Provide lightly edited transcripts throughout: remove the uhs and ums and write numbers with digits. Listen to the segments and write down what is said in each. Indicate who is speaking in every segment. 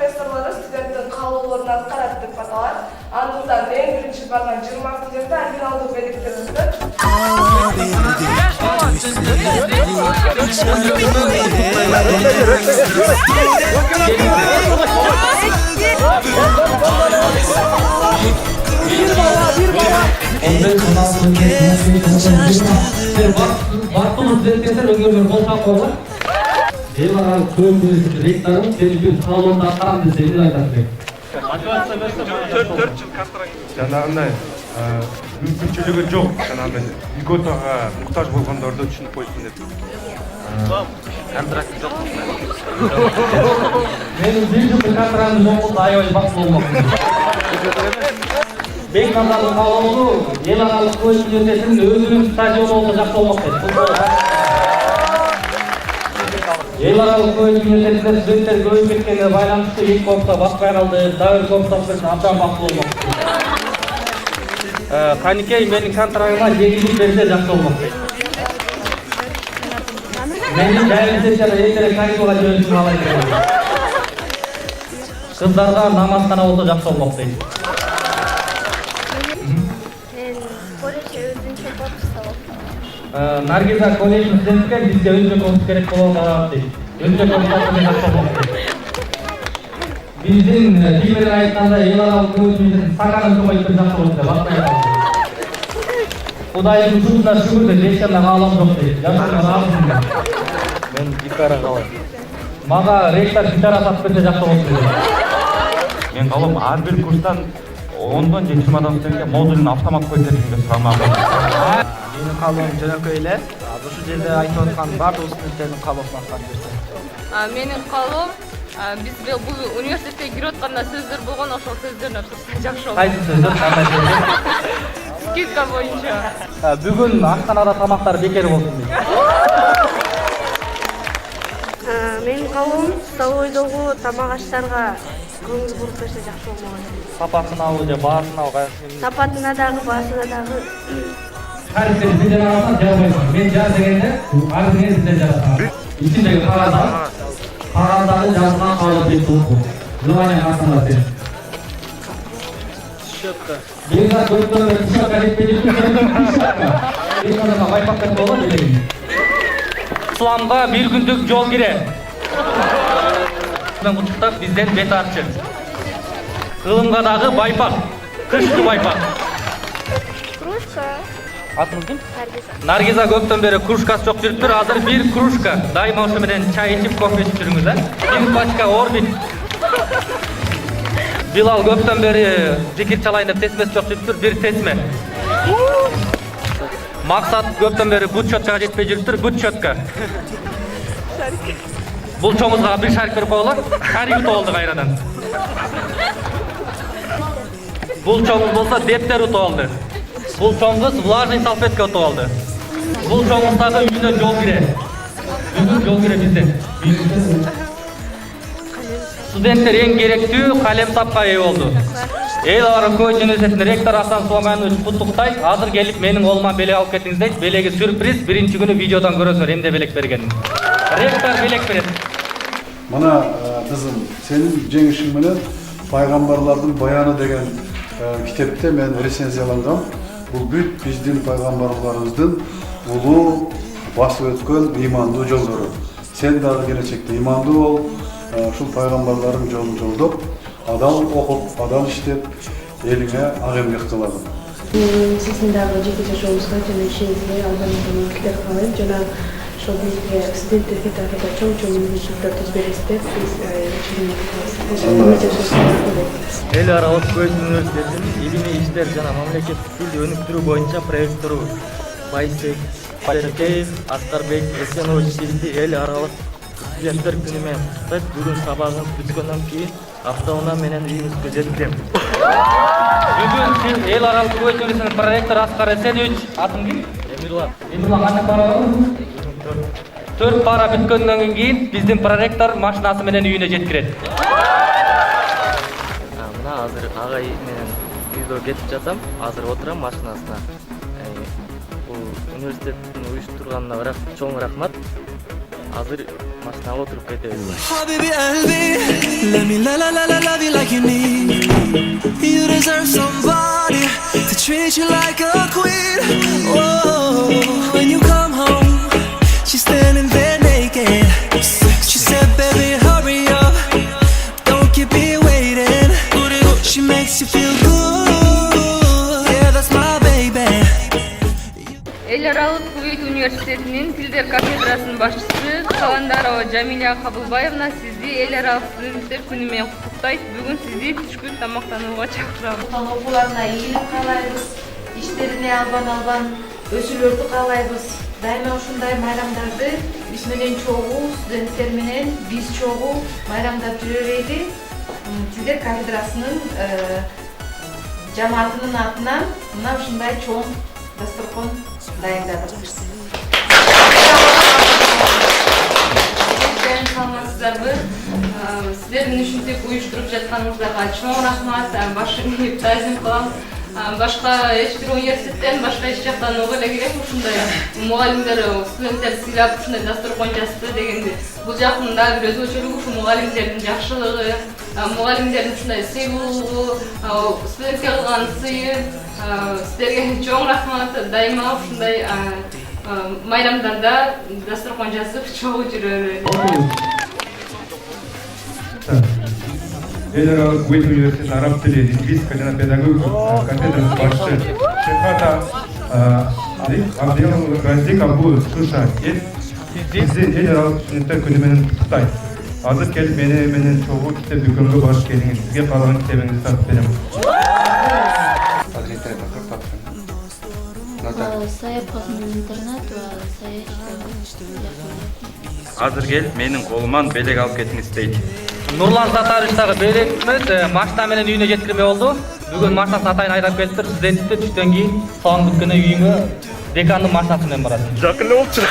Speaker 1: профессорлары студенттің қалауларын атқарады деп аталады. Андықтан ең бірінші барған 20 студентті оригиналдық белгілерді.
Speaker 2: Жанағындай мүмкіншілігі жоқ, жанағындай льготаға мұқтаж болғандарды түсініп қойсын деп.
Speaker 3: Контракт жоқ. Менің бірінші контрактым жоқ болса, аябай бақсы болмақ. Бекназардың қалауы ел аралық колледж университетінің өзінің стадионы болса жақсы болмақ дейді. Ел аралық колледж университетінде студенттер көбейіп кеткеніне байланысты екі корпуста баспай қалды, дәуір корпусқа берсін абдан бақсы болмақ. Қанекей менің контрактыма жеңілдік берсе жақсы болмақ дейді. Менің жайын сессияда ертерек каникулға жіберісін қалайды. Қыздарға намазхана болса жақсы болмақ дейді. Наргиза колледждің студентке бізде өзге корпус керек болғанға дейді. Өзге корпустарда жақсы болмақ дейді. Біздің Димер айтқанда ел аралық колледждің сақанын көмейіп жақсы болмақ дейді. Басқа айтқанда. Құдайдың жұтына шүгірді, лексияна ғалам жоқ дейді. Жақсына ғалым. Мен гитара қалай. Маға ректор гитара сатып берсе жақсы болмақ дейді.
Speaker 2: Мен қалым әрбір курстан 10-дан 20 адам студентке модулін автомат қойсетінге сұрамағым.
Speaker 4: Менің қалуым жөнөкөй эле. Ушул жерде айтып аткан бардык студенттердин калоосун аткарып берсе.
Speaker 5: Менин калоом биз бул университетке кирип атканда сөздөр болгон, ошол сөздөрдүн ортосунда жакшы болот.
Speaker 3: Кайсы сөздөр? Кандай сөздөр?
Speaker 5: Скидка боюнча.
Speaker 3: Бүгүн аштанада тамактар бекер болсун дейт.
Speaker 6: Менин калоом столовойдогу тамак аштарга көңүл буруп берсе жакшы болмок.
Speaker 3: Сапатынабы же баасынабы кайсы?
Speaker 6: Сапатына дагы, баасына дагы.
Speaker 3: Тарихтен бізден аласың, жарбайсың. Мен жар дегенде, арызыңен бізден жарасың. Içindегі қағаздағы жазылған қаулы бет толқу. Желание қасына сен.
Speaker 4: Щетка.
Speaker 3: Бейза көптері щетка жетпедетін щетка. Бейзаға байпақ бет болу деген. Исламға бір күндік жол керек. Құттықтап бізден бет артшы. Ғылымға дағы байпақ. Күшті байпақ.
Speaker 6: Кружка.
Speaker 3: Атыңыз кім? Наргиза көптен бері кружкасы жоқ жүріп тұр. Азыр бір кружка. Дайыма осы менен чай ішіп, кофе ішіп жүріңіз, а? Бір пачка орбит. Билал көптен бері зикир чалайын деп тесмесі жоқ жүріп тұр. Bir тесме. Мақсат көптен бері бут щеткаға жетпей жүріп тұр. Бут щетка. Бұл чоңызға бір шарик беріп қойылар. Шарик ұты олды қайрадан. Бұл чоңыз болса дептер ұты олды. Бұл чоңыз влажный салфетка ұтып алды. Бұл чоңыздағы үйіне жол кіре. Бүгін жол кіре бізден. Студенттер ең керектүү қалем тапқа ие болды. Ел аралық колледж университетінің ректор Асан Суламанович құттықтайды. Азыр келіп менің қолыма белек алып кетіңіз дейді. Белегі сюрприз, бірінші күні видеодан көресіңдер емде белек бергенін. Ректор белек береді.
Speaker 7: Мына қызым, сенің жеңішің менен пайғамбарлардың баяны деген китепте мен рецензиялангам. Бұл бүт біздің пайғамбарларымыздың ұлы басып өткен иманды жолдары. Сен дағы келешекте иманды бол, шул пайғамбарларың жолын жолдап, адам оқып, адам іштеп, еліңе ақ еңбек қылады.
Speaker 6: Сіздің дағы жеке жолыңызға және ішіңізге алдан тілек қалайым. Жана шол бізге студенттерге тағы да чоң-чоң мүмкіншіліктер туз бересіздер.
Speaker 4: Эл аралык колледж университетинин илимий иштер жана мамлекеттик тилди өнүктүрүү боюнча проректору Байсек Серкеев Аскарбек Эсенович сизди эл аралык студенттер күнү менен куттуктайт. Бүгүн сабагыңыз бүткөндөн кийин автоунаа менен үйүңүзгө жеткирем.
Speaker 3: Бүгүн сиз эл аралык колледж университетинин проректору Аскар Эсенович, атың ким?
Speaker 4: Эмирлан.
Speaker 3: Кандай пара бар? 4 пара бүткөндөн кийин биздин проректор машинасы менен үйүнө жеткирет.
Speaker 4: Мына азыр агай менен үйгө кетип жатам. Азыр отурам машинасына. Бул университеттин уюштурганына чоң рахмат. Азыр машинаға отырып кетебиз.
Speaker 8: Habibi qalbi, let me love you like you need. You deserve somebody to treat you like a queen. Oh, when you come home, she's standing there naked. She said, baby, hurry up, don't keep me waiting. She makes you feel good, yeah, that's my baby.
Speaker 5: Эл аралык Кувейт университетинин тилдер кафедрасынын башчысы Каландарова Жамиля Кабылбаевна сизди эл аралык студенттер күнү менен куттуктайт. Бүгүн сизди түшкүн тамактанууга чакырам.
Speaker 9: Окууларына ийгилик каалайбыз, иштерине албан өсүүлөрдү каалайбыз. Дайыма ушундай майрамдарды биз менен чогуу, студенттер менен биз чогуу майрамдап жүрө берели. Тилдер кафедрасынын жамаатынын атынан мына ушундай чоң дасторкон дайындадык.
Speaker 5: Саламатсыздарбы? Сиздердин ушинтип уюштуруп жатканыңыздарга чоң рахмат. Башын ийип таазим кылам. Башка эч бир университеттен, башка эч жактан ого эле керек ушундай мугалимдер, студенттер сыйлап ушундай дасторкон жасты дегенди. Бул жактын дагы бир өзгөчөлүгү ушу мугалимдердин жакшылыгы, мугалимдердин ушундай сыйлуулугу, студентке кылган сыйы. Сиздерге чоң рахмат. Дайыма ушундай майрамдарда дасторкон жасып чогуу жүрө берели.
Speaker 2: Эл аралык Кувейт университетинин араб тили, лингвистика жана педагогика кафедрасынын башчысы Шефата Абдел Абу Суша сизди эл аралык студенттер күнү менен куттуктайт. Азыр келип менен чогуу китеп дүкөнгө барып келиңиз. Сизге каалаган китебиңизди сатып берем.
Speaker 6: Saya pakai internet ve saya
Speaker 2: Азыр келип менин колуман белек алып кетиңиз дейт.
Speaker 3: Нурлан Сатарычтагы белегimiz машина менен үйүнө жеткирмей болду. Бүгүн машинасын атайын айдап келиптир. Студентти түштөн кийин соң бүткөнө үйүңө декандын машинасы менен барат.
Speaker 4: Жакын эле болчу.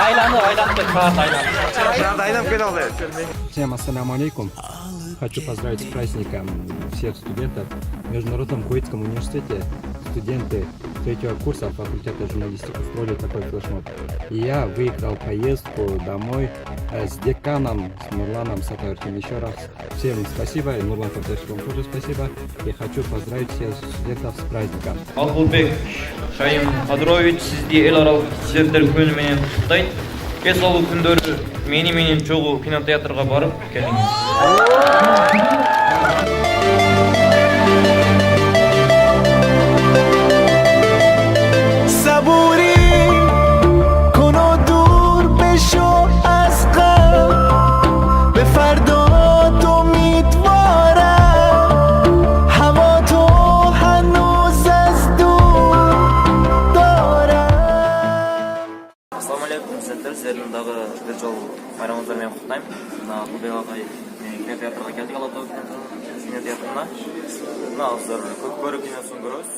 Speaker 3: Айланып кел, саат айланып.
Speaker 4: Айдап келе албайт.
Speaker 10: Всем ассаляму алейкум. Хочу поздравить с праздником всех студентов. В Международном Кувейтском университете студенты третьего курса факультета журналистики устроили такой флешмоб. И я выиграл поездку домой с деканом, с Нурланом Сатаевичем. Еще раз всем спасибо, и Нурлан Сатаевич, вам тоже спасибо. И хочу поздравить всех студентов с праздником.
Speaker 3: Албулбек Шайым Кадырович сизди эл аралык студенттер күнү менен куттуктайт. Эсолуу күндөрү менен чогуу кинотеатрга барып келиңиз.
Speaker 4: Сіздердің дағы бір жол майрамыңыздармен құттықтаймын. Албулбек ағай кинотеатрға келдік, Алатау кинотеатрына. Азыр көп көріп киносын көрөбүз.